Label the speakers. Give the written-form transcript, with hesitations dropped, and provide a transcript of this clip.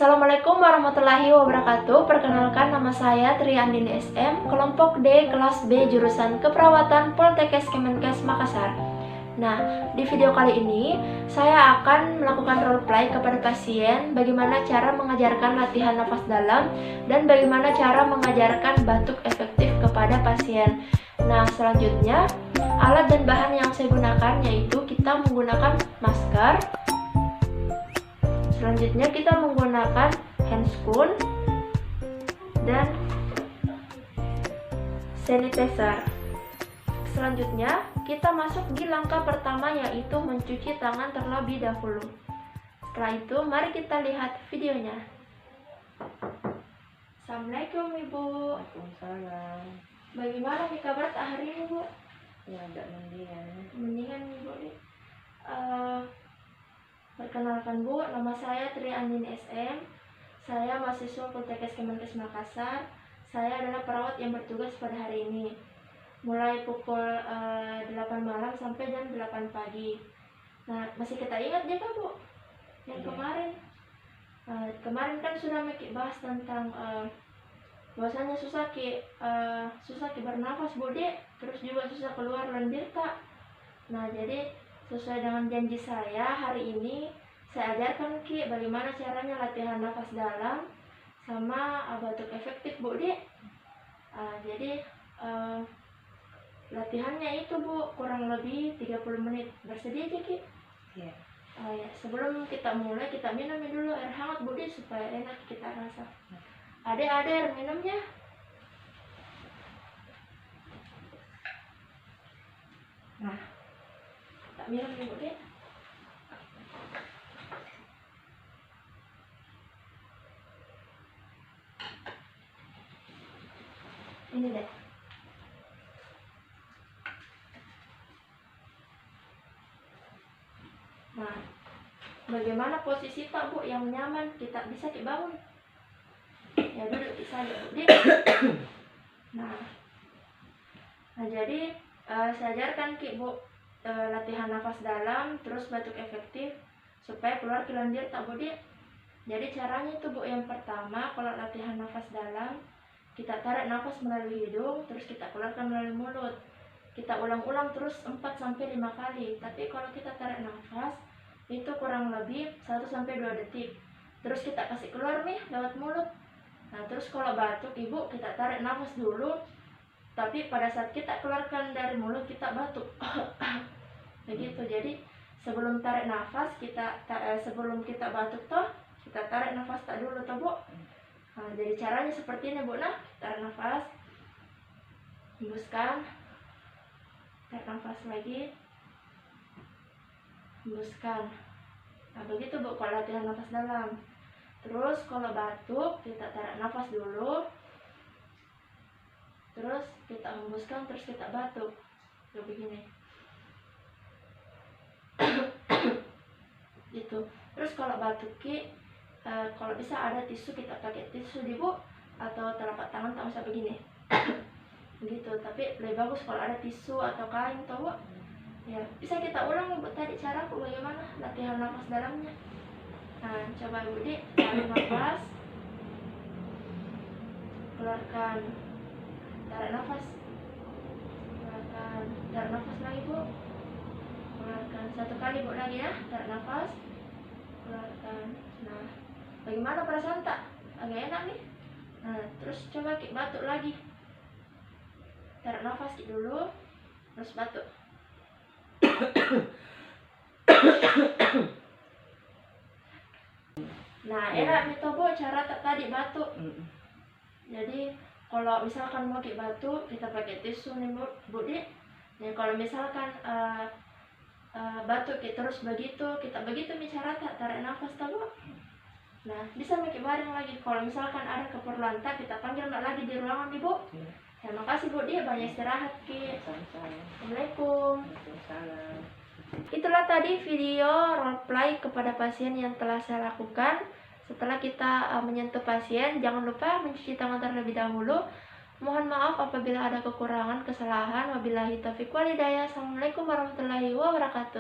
Speaker 1: Assalamualaikum warahmatullahi wabarakatuh. Perkenalkan, nama saya Tri Andini SM, kelompok D, kelas B, jurusan Keperawatan Poltekkes Kemenkes Makassar. Nah, di video kali ini saya akan melakukan role play kepada pasien bagaimana cara mengajarkan latihan nafas dalam dan bagaimana cara mengajarkan batuk efektif kepada pasien. Nah, selanjutnya alat dan bahan yang saya gunakan yaitu kita menggunakan masker. Selanjutnya kita menggunakan handscoon dan sanitizer. Selanjutnya kita masuk di langkah pertama yaitu mencuci tangan terlebih dahulu. Setelah itu mari kita lihat videonya. Assalamualaikum Ibu.
Speaker 2: Waalaikumsalam.
Speaker 1: Bagaimana nih kabar hari ini Bu?
Speaker 2: Ya, agak mendingan.
Speaker 1: Mendingan Ibu nih. Perkenalkan Bu, nama saya Tri Andini SM. Saya mahasiswa Poltekkes Kemenkes Makassar. Saya adalah perawat yang bertugas pada hari ini. Mulai pukul 8 malam sampai jam 8 pagi. Nah, masih kita ingat juga Bu? Yang kemarin. Kemarin kan sudah bahas tentang bahwasanya susah bernafas Bu Dek, terus juga susah keluar lendir tak. Nah, jadi sesuai dengan janji saya, hari ini saya ajarkan bagaimana caranya latihan nafas dalam sama batuk efektif Bu Dek. Jadi latihannya itu Bu kurang lebih 30 menit. Bersedia Ki?
Speaker 2: Iya.
Speaker 1: Ya, sebelum kita mulai kita minum dulu air hangat Bu Dek supaya enak kita rasa. Ada air minumnya. Nah, tak minum Bu Dek. Ini deh. Nah, bagaimana posisi tak Bu yang nyaman? Kita bisa bangun. Ya duduk bisa Bu Dek. Nah, jadi saya ajarkan Bu latihan nafas dalam terus batuk efektif supaya keluar lendir tak Bu Dek. Jadi caranya itu Bu, yang pertama kalau latihan nafas dalam kita tarik nafas melalui hidung terus kita keluarkan melalui mulut. Kita ulang-ulang terus 4-5 kali. Tapi kalau kita tarik nafas itu kurang lebih 1-2 detik. Terus kita kasih keluar nih lewat mulut. Nah, terus kalau batuk Ibu kita tarik nafas dulu. Tapi pada saat kita keluarkan dari mulut kita batuk. Begitu. Jadi sebelum tarik nafas sebelum kita batuk toh kita tarik nafas tak dulu toh Bu. Nah, jadi caranya seperti ini Bu. Nah, tarik nafas, hembuskan, tarik nafas lagi, hembuskan. Nah, begitu Bu kalau latihan nafas dalam. Terus kalau batuk kita tarik nafas dulu, terus kita hembuskan, terus kita batuk. Kayak begini. Gitu. Terus kalau batuk kalau bisa ada tisu, kita pakai tisu di Bu, atau telapak tangan tak usah begini. Begitu. Tapi lebih bagus kalau ada tisu atau kain toh Bu. Ya, bisa kita ulang Bu tadi cara bagaimana latihan nafas dalamnya. Nah, coba Bu Dek, tarik nafas, keluarkan, tarik nafas, keluarkan, tarik nafas lagi Bu, keluarkan. 1 kali Bu lagi ya, tarik nafas, keluarkan. Nah, bagaimana perasaan tak? Agak enak nih. Nah, terus coba batuk lagi, tarik nafas dulu, terus batuk. Nah, enak nih Bu cara tadi batuk. Jadi kalau misalkan mau batuk kita pakai tisu nih Bu Dek. Nah, kalau misalkan batuk terus begitu nih cara tarik nafas toh Bu. Nah, bisa bareng lagi. Kalau misalkan ada keperluan kita panggil lagi di ruangan nih Bu. Terima kasih Bu Dek, banyak istirahat Assalamualaikum. Itulah tadi video role play kepada pasien yang telah saya lakukan. Setelah kita menyentuh pasien, jangan lupa mencuci tangan terlebih dahulu. Mohon maaf apabila ada kekurangan, kesalahan. Wabillahi taufiq wal hidayah. Assalamualaikum warahmatullahi wabarakatuh.